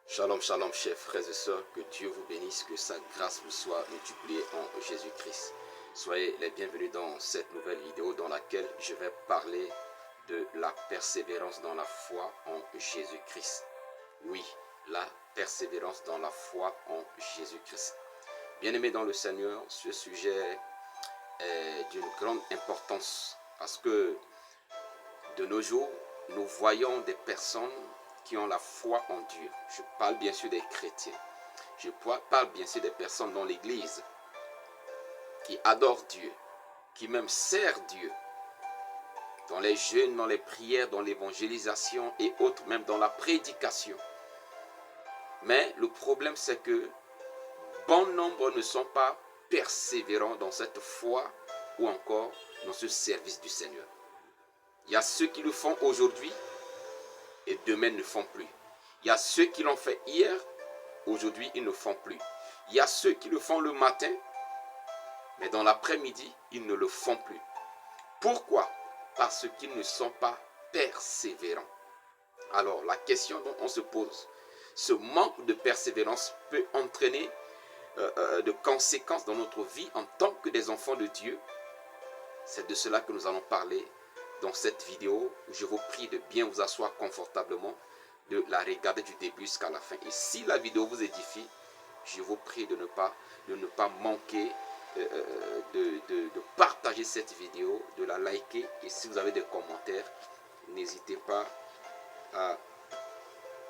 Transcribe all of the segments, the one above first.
Shalom, shalom, chers frères et sœurs, que Dieu vous bénisse, que sa grâce vous soit multipliée en Jésus-Christ. Soyez les bienvenus dans cette nouvelle vidéo dans laquelle je vais parler de la persévérance dans la foi en Jésus-Christ. Oui, la persévérance dans la foi en Jésus-Christ. Bien-aimés dans le Seigneur, ce sujet est d'une grande importance parce que de nos jours, nous voyons des personnes qui ont la foi en Dieu. Je parle bien sûr des chrétiens. Je parle bien sûr des personnes dans l'église qui adorent Dieu, qui même servent Dieu. Dans les jeûnes, dans les prières, dans l'évangélisation et autres, même dans la prédication. Mais le problème c'est que bon nombre ne sont pas persévérants dans cette foi ou encore dans ce service du Seigneur. Il y a ceux qui le font aujourd'hui et demain ne font plus. Il y a ceux qui l'ont fait hier, aujourd'hui ils ne font plus. Il y a ceux qui le font le matin, mais dans l'après-midi, ils ne le font plus. Pourquoi? Parce qu'ils ne sont pas persévérants. Alors, la question dont on se pose, ce manque de persévérance peut entraîner de conséquences dans notre vie en tant que des enfants de Dieu. C'est de cela que nous allons parler dans cette vidéo. Je vous prie de bien vous asseoir confortablement, de la regarder du début jusqu'à la fin. Et si la vidéo vous édifie, je vous prie de ne pas manquer de partager cette vidéo, de la liker. Et si vous avez des commentaires, n'hésitez pas à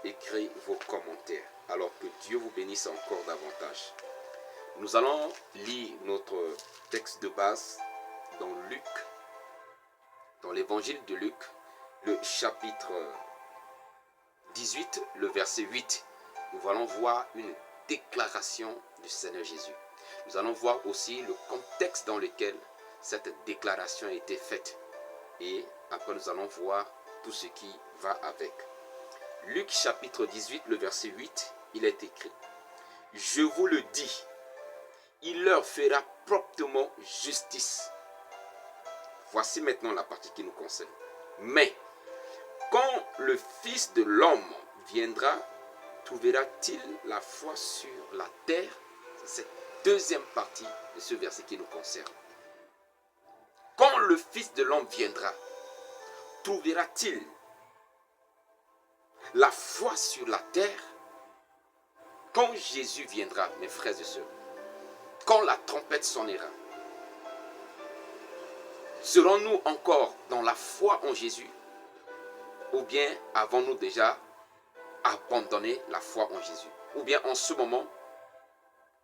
écrire vos commentaires. Alors que Dieu vous bénisse encore davantage. Nous allons lire notre texte de base dans Luc, dans l'évangile de Luc, le chapitre 18, le verset 8. Nous allons voir une déclaration du Seigneur Jésus. Nous allons voir aussi le contexte dans lequel cette déclaration a été faite. Et après nous allons voir tout ce qui va avec. Luc chapitre 18, le verset 8, il est écrit: Je vous le dis, il leur fera promptement justice. Voici maintenant la partie qui nous concerne. Mais quand le Fils de l'homme viendra, trouvera-t-il la foi sur la terre? C'est cette deuxième partie de ce verset qui nous concerne. Quand le Fils de l'homme viendra, trouvera-t-il la foi sur la terre? Quand Jésus viendra, mes frères et sœurs, quand la trompette sonnera, serons-nous encore dans la foi en Jésus? Ou bien avons-nous déjà abandonné la foi en Jésus? Ou bien en ce moment,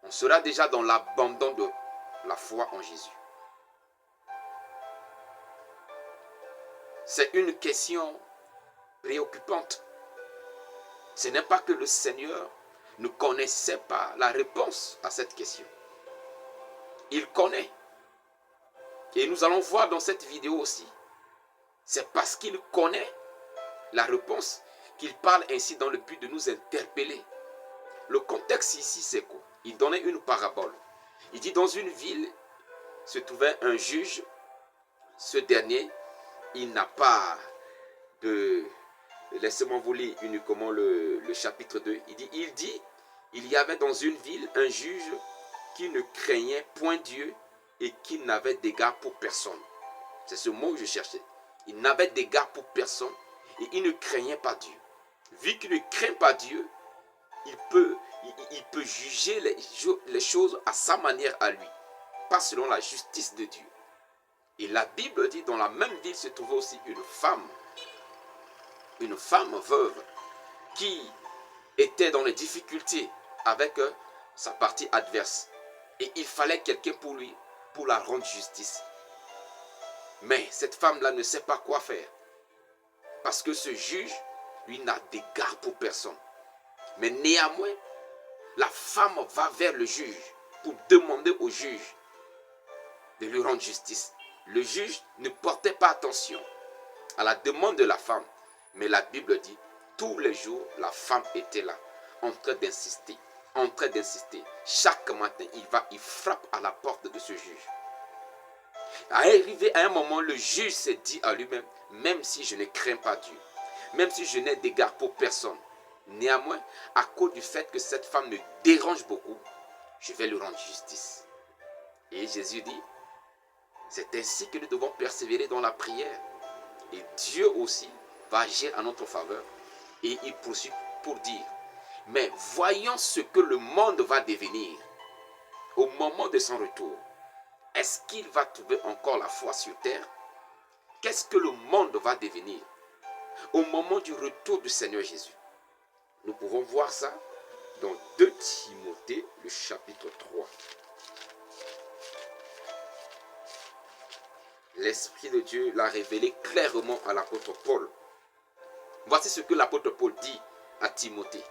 on sera déjà dans l'abandon de la foi en Jésus? C'est une question préoccupante. Ce n'est pas que le Seigneur ne connaissait pas la réponse à cette question. Il connaît. Et nous allons voir dans cette vidéo aussi. C'est parce qu'il connaît la réponse qu'il parle ainsi dans le but de nous interpeller. Le contexte ici, c'est quoi? Il donnait une parabole. Il dit: dans une ville se trouvait un juge. Ce dernier, il n'a pas de... Laissez-moi vous lire uniquement le chapitre 2. Il dit, il y avait dans une ville un juge qui ne craignait point Dieu et qui n'avait d'égard pour personne. C'est ce mot que je cherchais. Il n'avait d'égard pour personne et il ne craignait pas Dieu. Vu qu'il ne craint pas Dieu, il peut juger les choses à sa manière à lui, pas selon la justice de Dieu. Et la Bible dit, dans la même ville se trouvait aussi une femme veuve qui était dans les difficultés avec sa partie adverse. Et il fallait quelqu'un pour lui, pour la rendre justice. Mais cette femme-là ne sait pas quoi faire. Parce que ce juge, lui, n'a d'égard pour personne. Mais néanmoins, la femme va vers le juge pour demander au juge de lui rendre justice. Le juge ne portait pas attention à la demande de la femme. Mais la Bible dit, tous les jours, la femme était là, en train d'insister. Chaque matin, il frappe à la porte de ce juge. Arrivé à un moment, le juge s'est dit à lui-même, même si je ne crains pas Dieu, même si je n'ai d'égard pour personne, Néanmoins, à cause du fait que cette femme me dérange beaucoup, je vais lui rendre justice. Et Jésus dit, c'est ainsi que nous devons persévérer dans la prière. Et Dieu aussi va agir en notre faveur. Et il poursuit pour dire, mais voyons ce que le monde va devenir au moment de son retour. Est-ce qu'il va trouver encore la foi sur terre? Qu'est-ce que le monde va devenir au moment du retour du Seigneur Jésus? Nous pouvons voir ça dans 2 Timothée, le chapitre 3. L'Esprit de Dieu l'a révélé clairement à l'apôtre Paul. Voici ce que l'apôtre Paul dit à Timothée.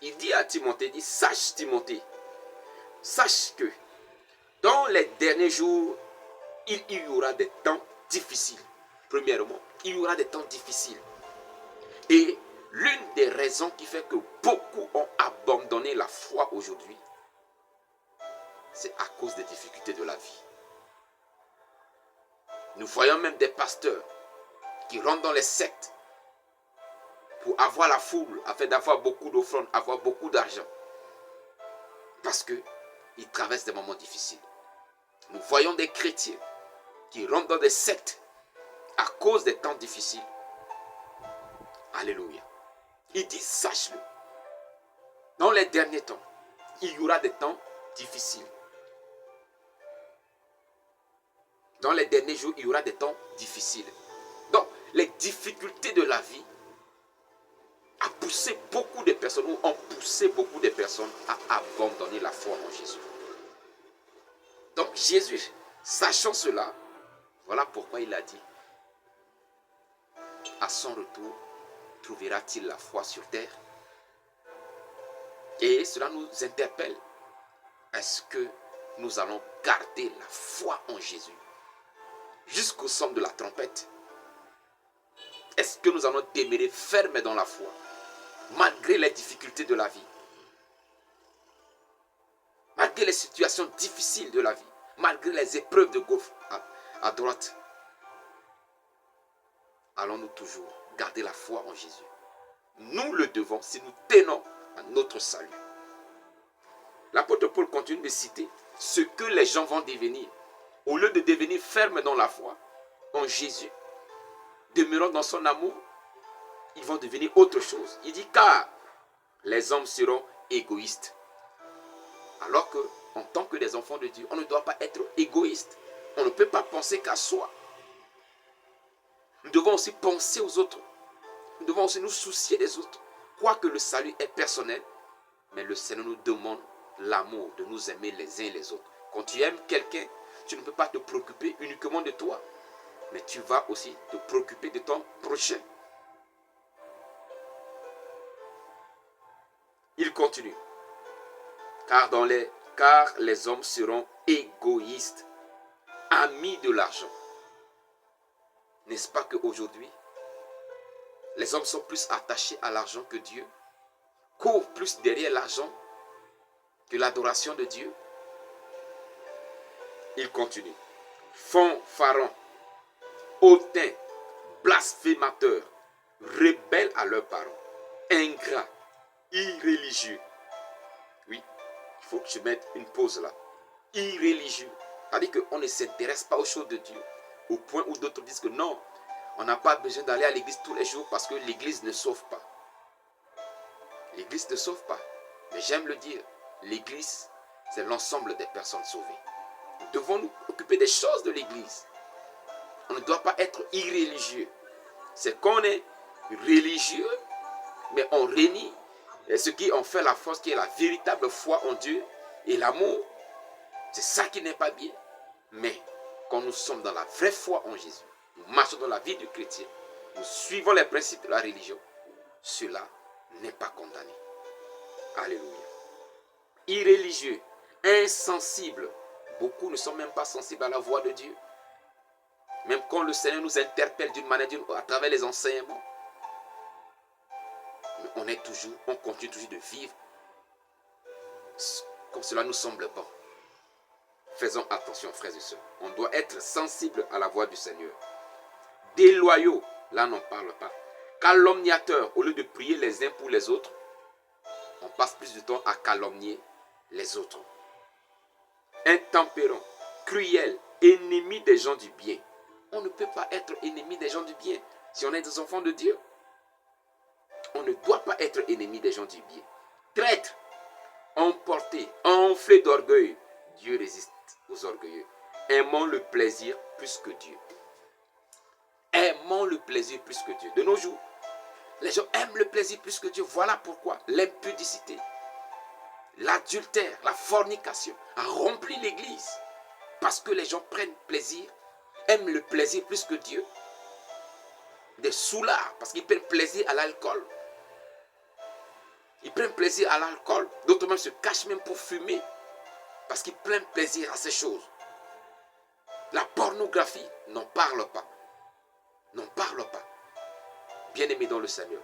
Il dit à Timothée, il dit, sache Timothée, sache que dans les derniers jours, il y aura des temps difficiles. Premièrement, il y aura des temps difficiles. Et l'une des raisons qui fait que beaucoup ont abandonné la foi aujourd'hui, c'est à cause des difficultés de la vie. Nous voyons même des pasteurs qui rentrent dans les sectes pour avoir la foule, afin d'avoir beaucoup d'offrandes, avoir beaucoup d'argent. Parce qu'ils traversent des moments difficiles. Nous voyons des chrétiens qui rentrent dans des sectes à cause des temps difficiles. Alléluia. Il dit, sache-le. Dans les derniers temps, il y aura des temps difficiles. Dans les derniers jours, il y aura des temps difficiles. Donc, les difficultés de la vie a poussé beaucoup de personnes, ou ont poussé beaucoup de personnes à abandonner la foi en Jésus. Donc Jésus, sachant cela, voilà pourquoi il a dit, à son retour, trouvera-t-il la foi sur terre? Et cela nous interpelle. Est-ce que nous allons garder la foi en Jésus jusqu'au son de la trompette? Est-ce que nous allons demeurer fermes dans la foi malgré les difficultés de la vie, malgré les situations difficiles de la vie, malgré les épreuves de gauche à droite? Allons-nous toujours garder la foi en Jésus? Nous le devons si nous tenons à notre salut. L'apôtre Paul continue de citer ce que les gens vont devenir. Au lieu de devenir fermes dans la foi en Jésus, demeurant dans son amour, ils vont devenir autre chose. Il dit, car les hommes seront égoïstes. Alors que, en tant que des enfants de Dieu, on ne doit pas être égoïste. On ne peut pas penser qu'à soi. Nous devons aussi penser aux autres. Nous devons aussi nous soucier des autres. Quoique le salut est personnel, mais le Seigneur nous demande l'amour, de nous aimer les uns les autres. Quand tu aimes quelqu'un, tu ne peux pas te préoccuper uniquement de toi, mais tu vas aussi te préoccuper de ton prochain. Il continue. Car les hommes seront égoïstes, amis de l'argent. N'est-ce pas qu'aujourd'hui, les hommes sont plus attachés à l'argent que Dieu, courent plus derrière l'argent que l'adoration de Dieu? Il continue. Fanfarons, hautains, blasphémateurs, rebelles à leurs parents, ingrats, irréligieux. Oui, il faut que je mette une pause là. Irréligieux. C'est-à-dire qu'on ne s'intéresse pas aux choses de Dieu. Au point où d'autres disent que non, on n'a pas besoin d'aller à l'église tous les jours parce que l'église ne sauve pas. L'église ne sauve pas. Mais j'aime le dire, l'église, c'est l'ensemble des personnes sauvées. Nous devons nous occuper des choses de l'église. On ne doit pas être irréligieux. C'est qu'on est religieux, mais on renie ce qui en fait la force, qui est la véritable foi en Dieu et l'amour. C'est ça qui n'est pas bien. Mais quand nous sommes dans la vraie foi en Jésus, nous marchons dans la vie du chrétien, nous suivons les principes de la religion, cela n'est pas condamné. Alléluia. Irréligieux, insensible. Beaucoup ne sont même pas sensibles à la voix de Dieu. Même quand le Seigneur nous interpelle d'une manière à travers les enseignements. Mais on continue toujours de vivre comme cela nous semble bon. Faisons attention, frères et sœurs. On doit être sensible à la voix du Seigneur. Déloyaux, là n'en parle pas. Calomniateurs, au lieu de prier les uns pour les autres, on passe plus de temps à calomnier les autres. Intempérants, cruels, ennemis des gens du bien. On ne peut pas être ennemi des gens du bien si on est des enfants de Dieu. On ne doit pas être ennemi des gens du bien. Traîtres, emportés, enflés d'orgueil. Dieu résiste aux orgueilleux. Aimons le plaisir plus que Dieu. Aimons le plaisir plus que Dieu. De nos jours, les gens aiment le plaisir plus que Dieu. Voilà pourquoi l'impudicité, l'adultère, la fornication a rempli l'église. Parce que les gens prennent plaisir, aiment le plaisir plus que Dieu. Des soulards, parce qu'ils prennent plaisir à l'alcool. Ils prennent plaisir à l'alcool. D'autres même se cachent même pour fumer. Parce qu'ils prennent plaisir à ces choses. La pornographie, n'en parle pas. N'en parle pas. Bien-aimés dans le Seigneur,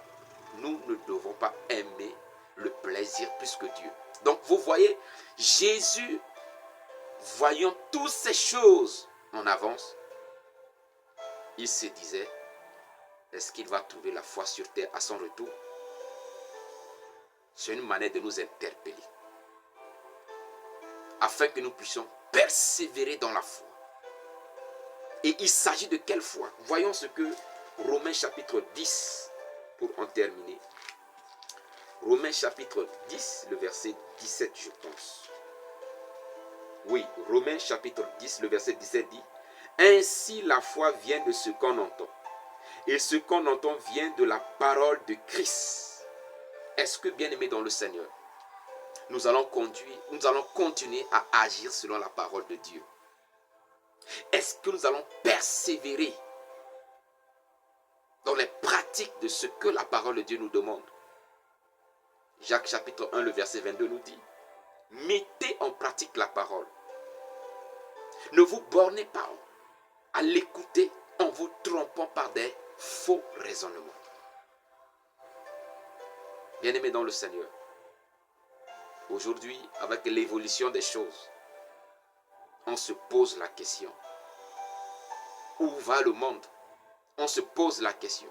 nous ne devons pas aimer le plaisir plus que Dieu. Donc vous voyez, Jésus, voyant toutes ces choses en avance, il se disait, est-ce qu'il va trouver la foi sur terre à son retour? C'est une manière de nous interpeller. Afin que nous puissions persévérer dans la foi. Et il s'agit de quelle foi? Voyons ce que Romains chapitre 10, pour en terminer. Romains chapitre 10, le verset 17, je pense. Oui, Romains chapitre 10, le verset 17 dit, ainsi la foi vient de ce qu'on entend. Et ce qu'on entend vient de la parole de Christ. Est-ce que, bien-aimés dans le Seigneur, nous allons continuer à agir selon la parole de Dieu? Est-ce que nous allons persévérer dans les pratiques de ce que la parole de Dieu nous demande? Jacques chapitre 1, le verset 22 nous dit, mettez en pratique la parole. Ne vous bornez pas à l'écouter en vous trompant par des faux raisonnements. Bien-aimés dans le Seigneur, aujourd'hui, avec l'évolution des choses, on se pose la question. Où va le monde? On se pose la question.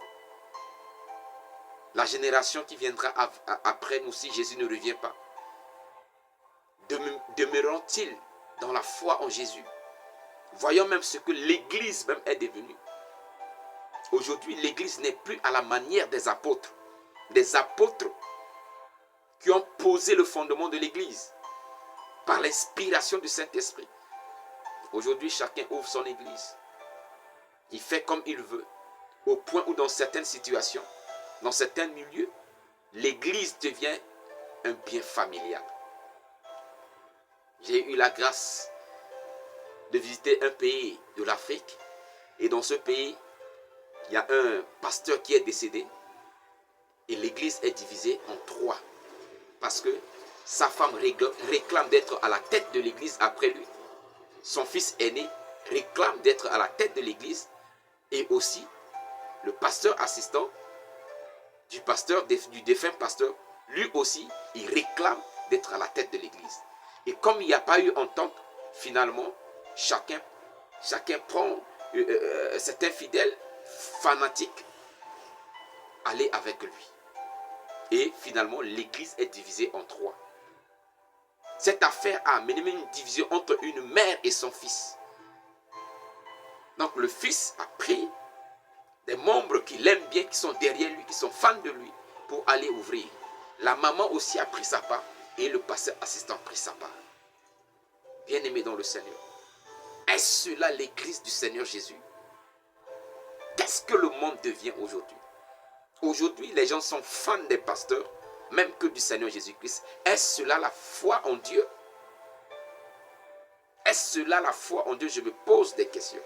La génération qui viendra après nous, si Jésus ne revient pas, demeureront-ils dans la foi en Jésus? Voyons même ce que l'Église même est devenue. Aujourd'hui, l'Église n'est plus à la manière des apôtres. Des apôtres qui ont posé le fondement de l'Église par l'inspiration du Saint-Esprit. Aujourd'hui, chacun ouvre son Église. Il fait comme il veut. Au point où dans certaines situations, dans certains milieux, l'Église devient un bien familial. J'ai eu la grâce de visiter un pays de l'Afrique. Et dans ce pays, il y a un pasteur qui est décédé. Et l'église est divisée en trois. Parce que sa femme réclame d'être à la tête de l'église après lui. Son fils aîné réclame d'être à la tête de l'église. Et aussi, le pasteur assistant du défunt pasteur, lui aussi, il réclame d'être à la tête de l'église. Et comme il n'y a pas eu entente, finalement, chacun prend cet infidèle fanatique, aller avec lui. Et finalement, l'église est divisée en trois. Cette affaire a amené une division entre une mère et son fils. Donc le fils a pris des membres qui l'aiment bien, qui sont derrière lui, qui sont fans de lui, pour aller ouvrir. La maman aussi a pris sa part et le pasteur assistant a pris sa part. Bien-aimé dans le Seigneur, est-ce cela l'église du Seigneur Jésus? Qu'est-ce que le monde devient aujourd'hui? Aujourd'hui, les gens sont fans des pasteurs, même que du Seigneur Jésus-Christ. Est-ce cela la foi en Dieu? Est-ce cela la foi en Dieu? Je me pose des questions.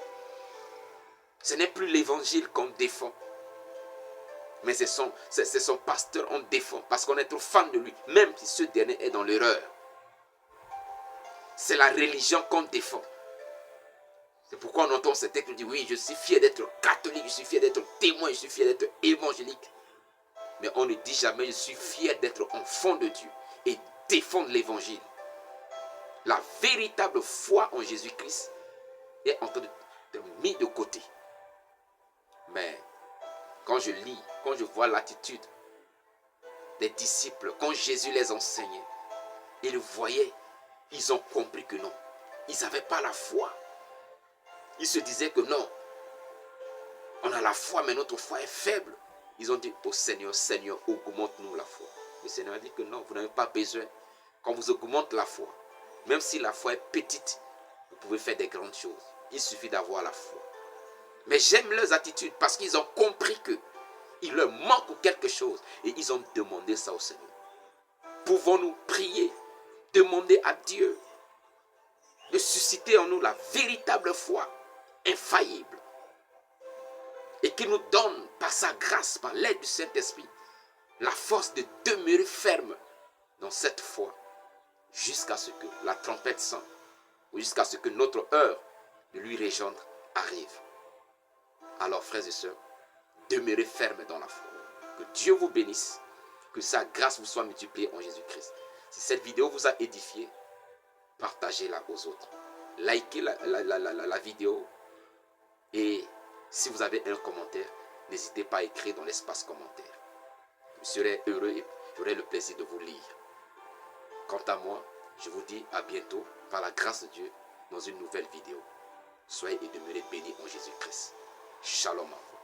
Ce n'est plus l'évangile qu'on défend, mais c'est son pasteur qu'on défend, parce qu'on est trop fan de lui, même si ce dernier est dans l'erreur. C'est la religion qu'on défend. C'est pourquoi on entend ce texte qui dit, oui, je suis fier d'être catholique, je suis fier d'être témoin, je suis fier d'être évangélique. Mais on ne dit jamais, je suis fier d'être enfant de Dieu et défendre l'évangile. La véritable foi en Jésus-Christ est en train d'être mise de côté. Mais quand je lis, quand je vois l'attitude des disciples, quand Jésus les enseignait, ils voyaient, ils ont compris que non, ils n'avaient pas la foi. Ils se disaient que non, on a la foi, mais notre foi est faible. Ils ont dit au Seigneur, Seigneur, augmente-nous la foi. Le Seigneur a dit que non, vous n'avez pas besoin. Quand vous augmentez la foi, même si la foi est petite, vous pouvez faire des grandes choses. Il suffit d'avoir la foi. Mais j'aime leurs attitudes parce qu'ils ont compris que il leur manque quelque chose. Et ils ont demandé ça au Seigneur. Pouvons-nous prier, demander à Dieu de susciter en nous la véritable foi, infaillible, et qu'il nous donne par sa grâce, par l'aide du Saint-Esprit, la force de demeurer ferme dans cette foi jusqu'à ce que la trompette sonne, ou jusqu'à ce que notre heure de lui rejoindre arrive. Alors, frères et sœurs, demeurez fermes dans la foi. Que Dieu vous bénisse, que sa grâce vous soit multipliée en Jésus-Christ. Si cette vidéo vous a édifié, partagez-la aux autres. Likez la vidéo et si vous avez un commentaire, n'hésitez pas à écrire dans l'espace commentaire. Je serai heureux et j'aurai le plaisir de vous lire. Quant à moi, je vous dis à bientôt par la grâce de Dieu dans une nouvelle vidéo. Soyez et demeurez bénis en Jésus-Christ. Shalom à vous.